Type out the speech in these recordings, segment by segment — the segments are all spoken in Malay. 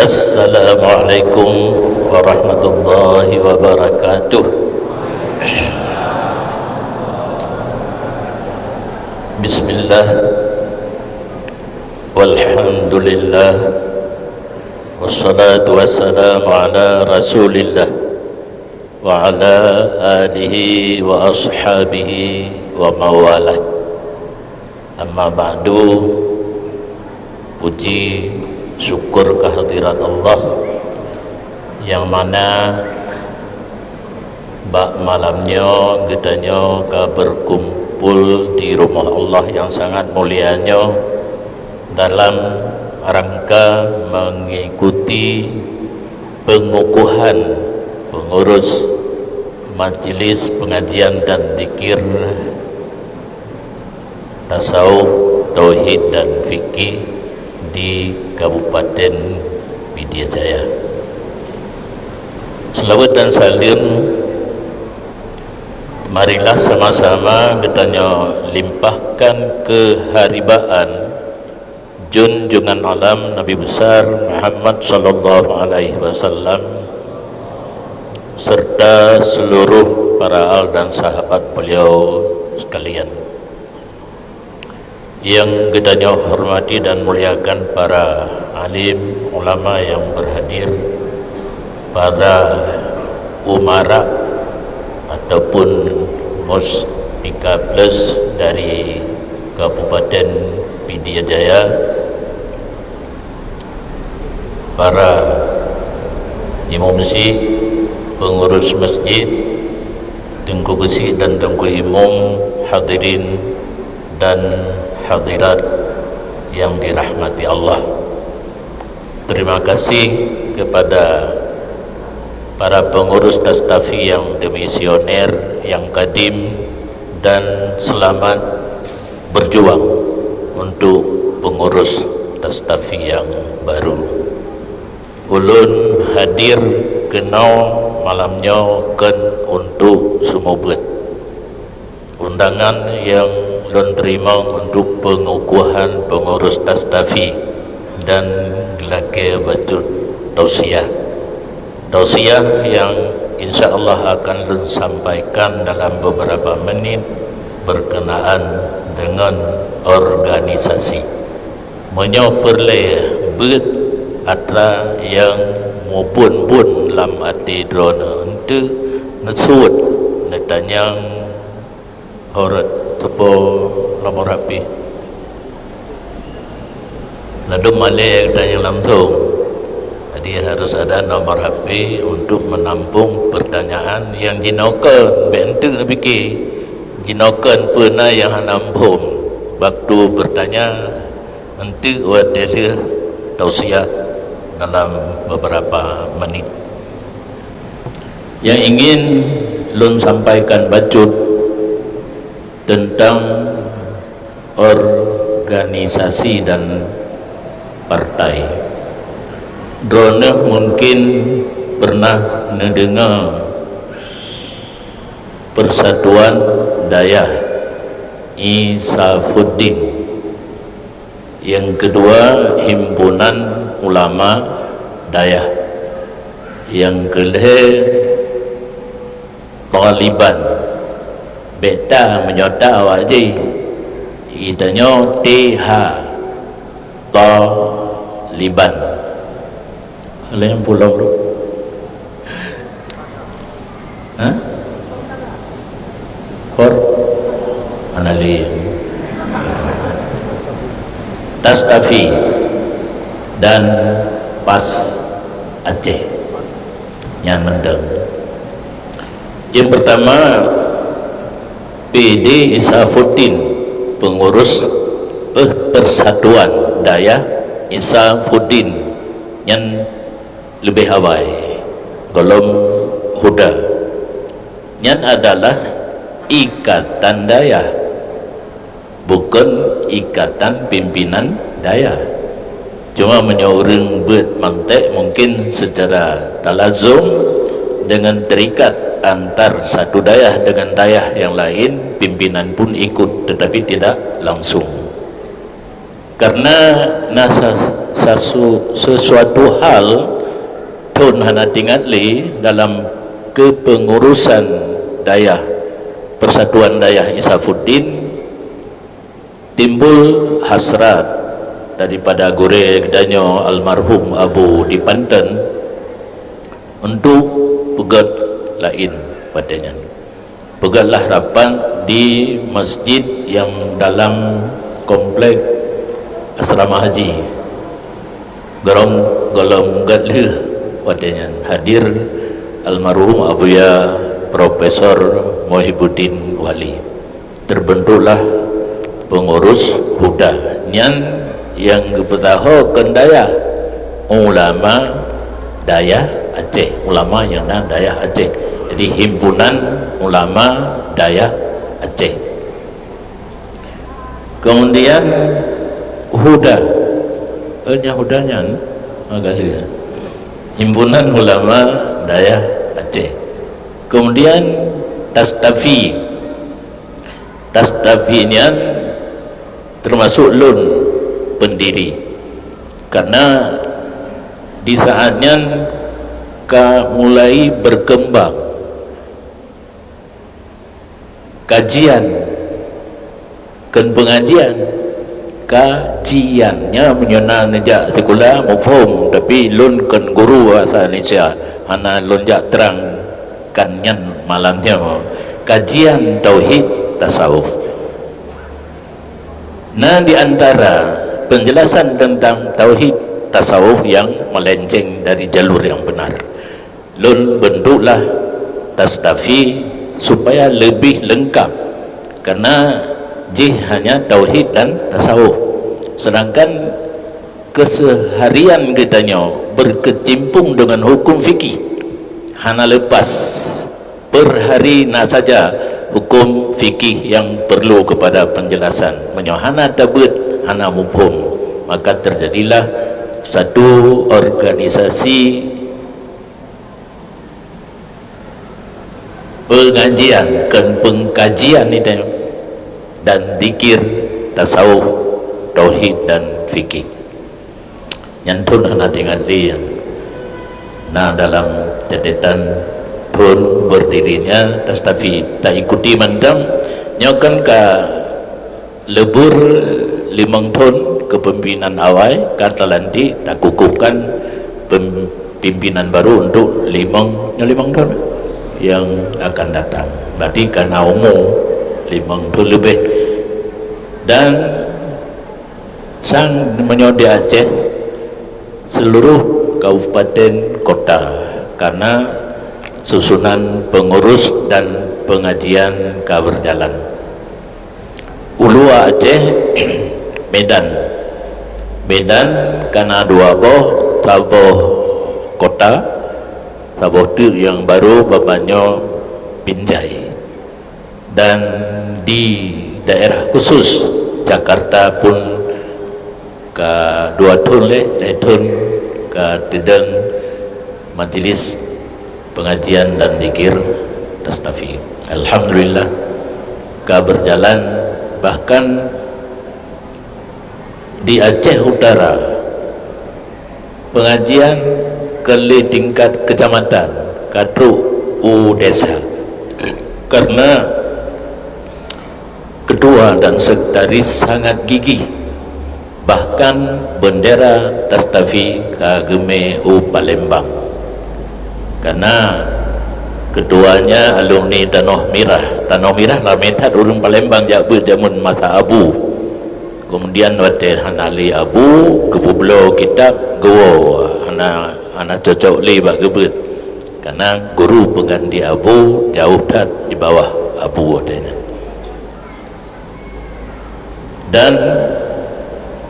Assalamualaikum warahmatullahi wabarakatuh. Bismillah, walhamdulillah, wassalatu wassalamu ala rasulillah wa ala alihi wa ashabihi wa mawalah. Amma ba'du. Puji syukur kehadirat Allah yang mana bak malamnya gedanya ka berkumpul di rumah Allah yang sangat mulianya dalam rangka mengikuti pengukuhan pengurus majelis pengajian dan zikir tasawuf, tauhid dan fikih di Kabupaten Pidijaya. Selawat dan salim marilah sama-sama kita limpahkan keharibaan junjungan alam Nabi besar Muhammad sallallahu alaihi wasallam serta seluruh para al dan sahabat beliau sekalian. Yang kita hormati dan muliakan para alim ulama yang berhadir, para umara ataupun muspika plus dari Kabupaten Pidijaya, para imam masjid, pengurus masjid, tengku besi dan tengku imam, hadirin dan hadirat yang dirahmati Allah. Terima kasih kepada para pengurus Dastafi yang demisioner, yang kadim, dan selamat berjuang untuk pengurus Dastafi yang baru. Ulun hadir kenau malamnya kan untuk sumubet undangan yang ulun terima untuk pengukuhan pengurus Dastafi dan gelake batu tausiah yang insyaAllah akan ulun sampaikan dalam beberapa menit berkenaan dengan organisasi menyoperleh ber atra yang mubun-bun lam ati drone untuk nesut netanyang horat tepo nomor api lalu malek dan yang langsung. Jadi harus ada nomor HP untuk menampung pertanyaan yang jinokan bentuk fikir jinokan pernah yang nampung waktu bertanya nanti wadele tausiah dalam beberapa menit. Yang ingin lun sampaikan bacut tentang organisasi dan partai. Drone mungkin pernah mendengar Persatuan Dayah Isafuddin, yang kedua Himpunan Ulama Dayah, yang kelih Taliban. Beta menyota wajib itanya TH Taliban. Yang pulau tu Kor Anali Dastafi dan PAS Aceh yang mendeng. Yang pertama PD Isafuddin, pengurus Persatuan Dayah Isafuddin yang lebih awal golom huda yang adalah ikatan dayah, bukan ikatan pimpinan dayah. Cuma menyoreng buat mantek mungkin secara talazum dengan terikat antar satu dayah dengan dayah yang lain, pimpinan pun ikut tetapi tidak langsung. karena sesuatu hal tun hana tinggal dalam kepengurusan daya Persatuan Dayah Isafuddin, timbul hasrat daripada gure danyo almarhum Abu di Banten untuk pegat lain padanya. Pegatlah rapat di masjid yang dalam komplek asrama haji golong gadle padanya. Hadir almarhum Abuya Profesor Muhyiddin Wali. Terbentuklah pengurus Huda yang kepetaho kendaya ulama Dayah Aceh, ulama yang Dayah Aceh. Jadi himpunan ulama Dayah Aceh. Kemudian Huda, Hudanya agak himpunan ulama Dayah Aceh. Kemudian Tastafi ini termasuk lun pendiri, karena di saatnya mulai berkembang kajian dan pengajian. Kajiannya menyana nejak sekolah mufhum, tapi lun kan guru asal Indonesia hana lun jak terang kanyan malamnya kajian tauhid tasawuf. Nah, di antara penjelasan tentang tauhid tasawuf yang melenceng dari jalur yang benar, lun bentuklah Tastafi supaya lebih lengkap, karena hanya tauhid dan tasawuf, sedangkan keseharian kitanya berkecimpung dengan hukum fikih. Hana lepas per hari nak saja hukum fikih yang perlu kepada penjelasan. Menyohana tabut hana mufhum, maka terjadilah satu organisasi pengajian dan pengkajian ini dan zikir, tasawuf, tauhid dan fikih. Nyantun hana dengan dia. Nah, dalam catatan pun berdirinya Tastafi tak ikuti mandang nyokan ka lebur 5 tahun kepemimpinan awal kata lanti tak kukuhkan pimpinan baru untuk 5 tahun yang akan datang. Berarti karena umur 5 tahun lebih. Dan sang menyodi Aceh seluruh kabupaten kota, karena susunan pengurus dan pengajian berjalan. Ulua Aceh Medan karena dua taboh kota, taboh tu yang baru bapaknya Binjai, dan di daerah khusus Jakarta pun ke 2 tahun ke Tideng Majelis Pengajian dan Zikir Tastafi. Alhamdulillah berjalan, bahkan di Aceh Utara pengajian ke tingkat kecamatan, kadru desa, karena ketua dan sekretaris sangat gigih. Bahkan bendera Tastafi kageme Palembang, karena ketuanya alumni Tanah Mirah lametat urung Palembang jabu jamun masa abu. Kemudian wate hanali abu kepulau kitab gowo hana cocok li bak gebet, karena guru pengganti abu jauh tat di bawah abu wadenya. Dan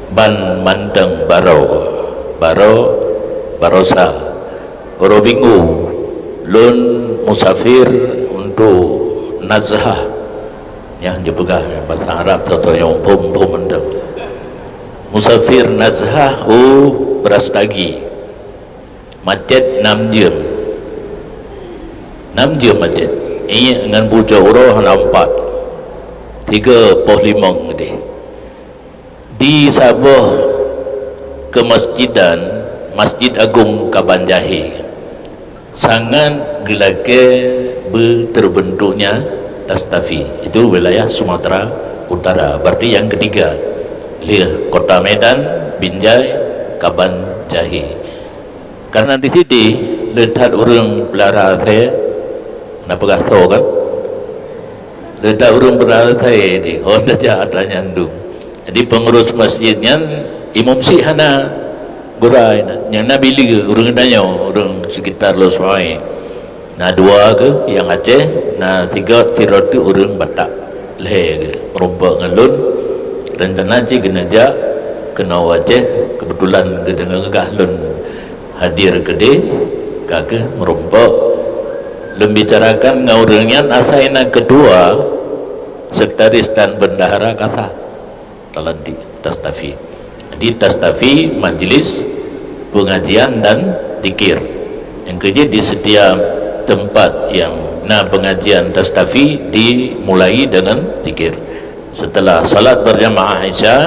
ban manteng barosa orobingu lun musafir untuk nazhah yang dibegah bahasa Arab atau yang pom mendem musafir nazhah beras dagi macet 6 jam macet ini dengan bujo uroh nampak 35 ngedi di Sabah kemasjidan Masjid Agung Kabanjahi sangat gelake terbentuknya Tastafi. Itu wilayah Sumatera Utara. Berarti yang ketiga Kota Medan, Binjai, Kabanjahi. Karena di sini letak orang pelara saya, kenapa gaso kan? Letak orang pelara saya di Honda ada nyandung. Jadi pengurus masjidnya Imam Sihana Gurai, yang Nabi Liga orang tanya orang sekitar Los Mai. Nah dua ke yang Aceh, nah tiga tiratu orang Batak leh ke merompak ngelun rencana je genaja kena Aceh kebetulan gedeng ngegah lun hadir gede kake merompak membicarakan ngaurengan asaina kedua sekretaris dan bendahara kata talandi Tastafi. Di Tastafi majelis pengajian dan zikir. Yang kedua di setiap tempat yang pengajian Tastafi dimulai dengan zikir. Setelah salat berjamaah Isya,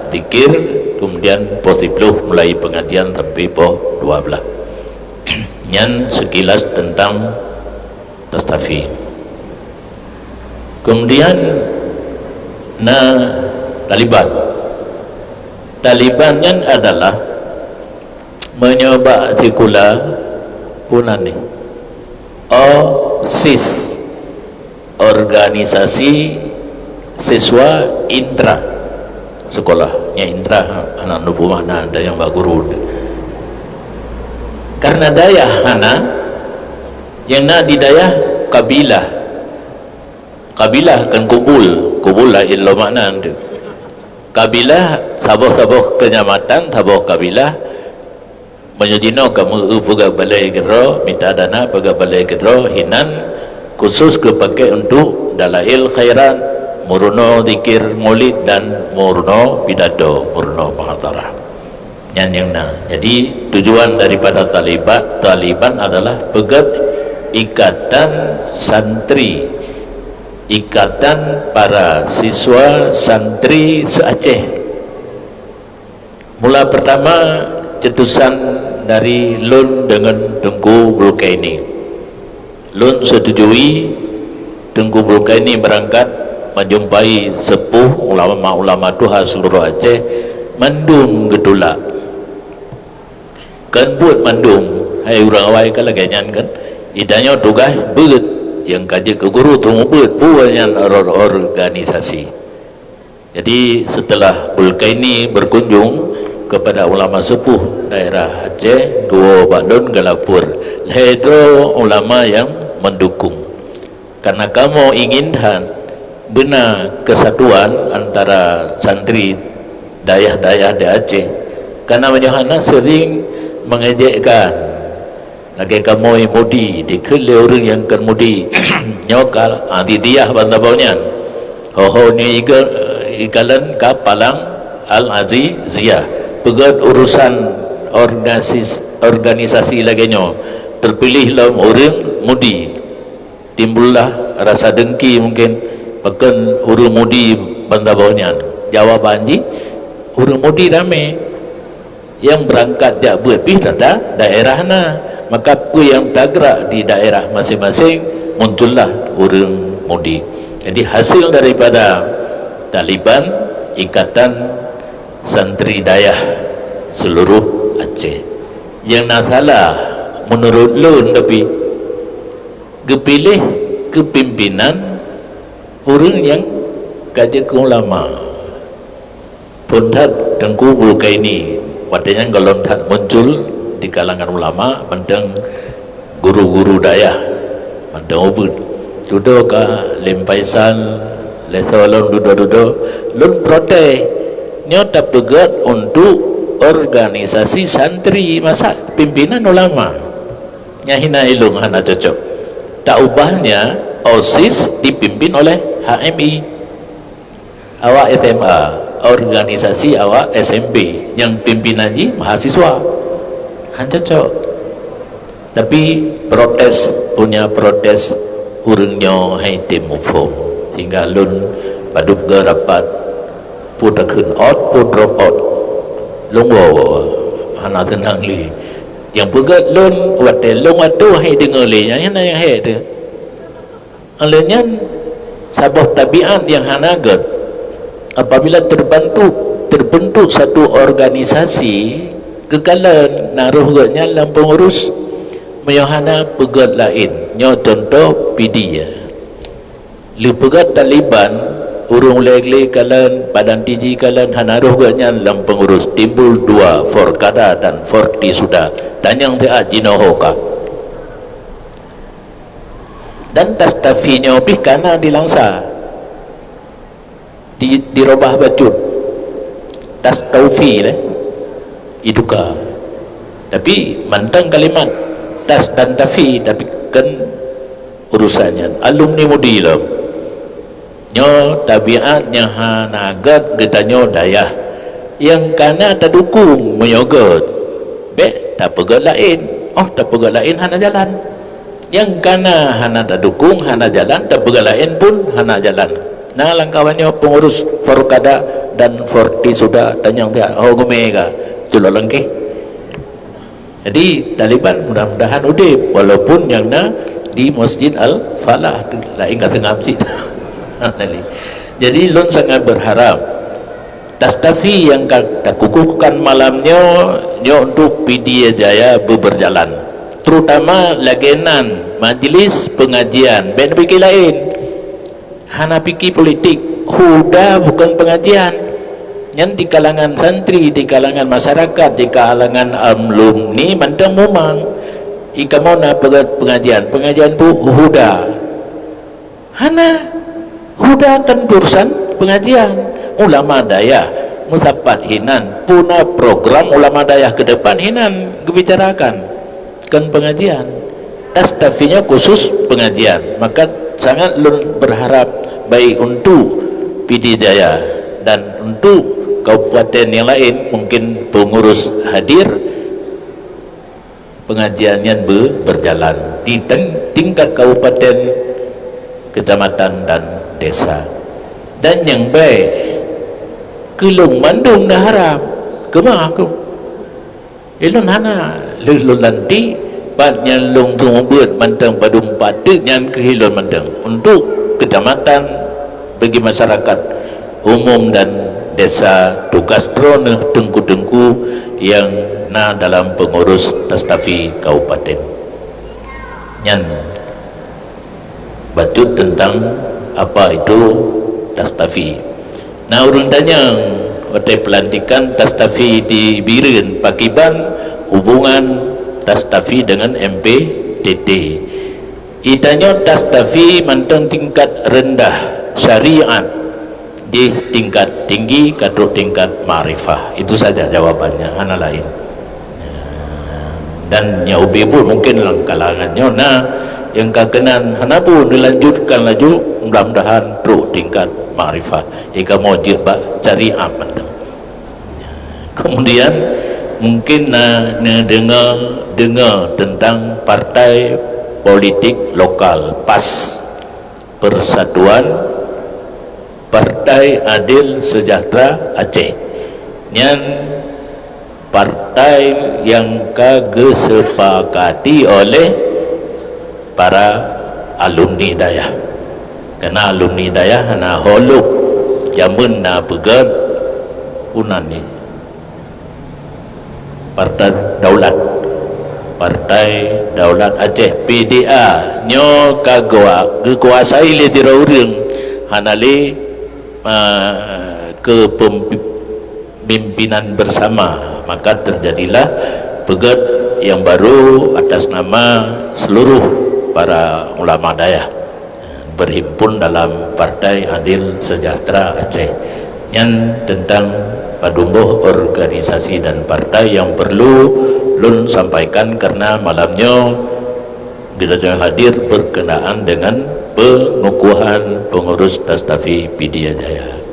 zikir, kemudian pos 10 mulai pengajian sampai pos 12. Yang sekilas tentang Tastafi. Kemudian Taliban yang adalah mencoba sikula punani OSIS, organisasi siswa intra sekolahnya intra anak nubu mana ada yang baguru karena daya hana yang di daya kabilah kan kubul lah ilo makna kabilah sabah kenyamatan sabah kabilah menyujino kamu pega balai gedro minta dana pega balai gedro hinan khusus kepakai untuk dalail khairan murno zikir maulid dan murno pidato murno muhadarah yang jadi tujuan daripada Taliban adalah pegat ikatan santri, ikatan para siswa santri se-Aceh. Mula pertama cetusan dari Lun dengan Tengku Bulkaini. Lun setujui Tengku Bulkaini berangkat menjumpai sepuh ulama-ulama Tuhan seluruh Aceh mandung gedula kan buat mandung hai urang awai kan laganyan kan idanya tugas beut yang kaji ke guru tunggu beut puanyan organisasi. Jadi setelah Bulkaini berkunjung kepada ulama sepuh daerah Aceh dua Badun Galapur ledro ulama yang mendukung karena kamu inginkan benar kesatuan antara santri dayah-dayah di Aceh karena Yohana sering mengejekkan lagi kamu yang mudi dikele orang yang kan mudi nyokal adidiyah bantabaunya ni ikalan kapalang al-aziziyah pegat urusan organisasi lagi terpilih dalam orang mudi timbullah rasa dengki mungkin bahkan orang mudi bantabaunya jawaban orang mudi ramai yang berangkat jak berpih pada daerah maka apa yang bergerak di daerah masing-masing muncullah orang mudi. Jadi hasil daripada Taliban ikatan santri dayah seluruh Aceh yang nasalah menurut Lun tapi kepilih kepimpinan orang yang kaji ulama Pondat Tengku Bulkaini wadahnya gelontat muncul di kalangan ulama mendeng guru-guru dayah mendeng ubud dudo ka lempaisan lesolon dudo lun protes nyota pegat untuk organisasi santri masa pimpinan ulama nyahina ilung hana cocok tak ubahnya OSIS dipimpin oleh HMI awak SMA organisasi awak SMP yang pimpinannya mahasiswa cocok tapi punya protes urangnya hai demofom hingga Lun padup rapat pu ta khun out pu drop out long wo hana tenang li yang pegat lon wate long atu hai dengar le yang yang hai tu alenya sabah tabiat yang hana get apabila terbentuk satu organisasi kekalan naruh getnya dalam pengurus meyohana pegat lain nyo contoh PD ya li pegat Taliban urung legle kalan badan TG kalan hanaruh getnya dalam pengurus timbul dua Forkada dan Forti sudah dan yang dia jinohoka dan tastafinya pih kana dilangsa dirubah bacut tas taufi leh iduka tapi mantang kalimat tas dan tafi tapi kan urusannya alumni mudi lah nyo tabiatnya hanagat getanyo dayah yang kana tak dukung menyogot be tak pegat lain tak pegat lain hana jalan yang kana hana tak dukung hana jalan tak pegat lain pun hana jalan nah langkawannya pengurus Forkada dan Forti sudah dan yang dia gumega jual lengkeh jadi Taliban mudah-mudahan udip walaupun yang na di Masjid Al-Falah tu lain kata ngamsit jadi lon sangat berharap tastafi yang tak kukuhkan malamnya nyo untuk PD Jaya berjalan terutama lagenan majlis pengajian ben pikir lain hana pikir politik huda bukan pengajian yang di kalangan santri di kalangan masyarakat di kalangan alumni mantang memang ikamona pengajian pu huda hana huda kan urusan pengajian ulama daya musapat hinan puna program ulama daya ke depan hinan dibicarakan kan pengajian tastafinya khusus pengajian maka sangat berharap baik untuk PD Jaya dan untuk kabupaten yang lain mungkin pengurus hadir pengajiannya berjalan di tingkat kabupaten kecamatan dan desa dan yang baik kelung mandung dah harap kemah aku ilun hana lulun nanti patnya long tunggu buat mantang padum patik nyan kehilun mantang untuk kecamatan bagi masyarakat umum dan desa tugas drone tengku-tengku yang na dalam pengurus tastafi kabupaten nyan batut tentang apa itu tastafi. Nah urang tanya waktu pelantikan tastafi di Biren Pakiban hubungan tastafi dengan MPTT itanya tastafi mantang tingkat rendah syariat di tingkat tinggi kadro tingkat ma'rifah itu saja jawabannya hana lain dan nyaubi pun mungkin dalam kalangannya nah yang kakenan hana pun dilanjutkan laju mudah-mudahan pro tingkat ma'rifah jika mau cari aman kemudian mungkin dengar tentang partai politik lokal PAS Persatuan Partai Adil Sejahtera Aceh yang partai yang disepakati oleh para alumni dayah karena alumni dayah na holuk jamun na pegat unan ni Partai Daulat Aceh PDA nyo kagwa kekuasai le dirurung hanale kepemimpinan bersama maka terjadilah pegat yang baru atas nama seluruh para ulama dayah berhimpun dalam Partai Adil Sejahtera Aceh yang tentang padumbuh organisasi dan partai yang perlu lun sampaikan karena malamnya kita hadir berkenaan dengan pengukuhan pengurus tastafi PD Jaya.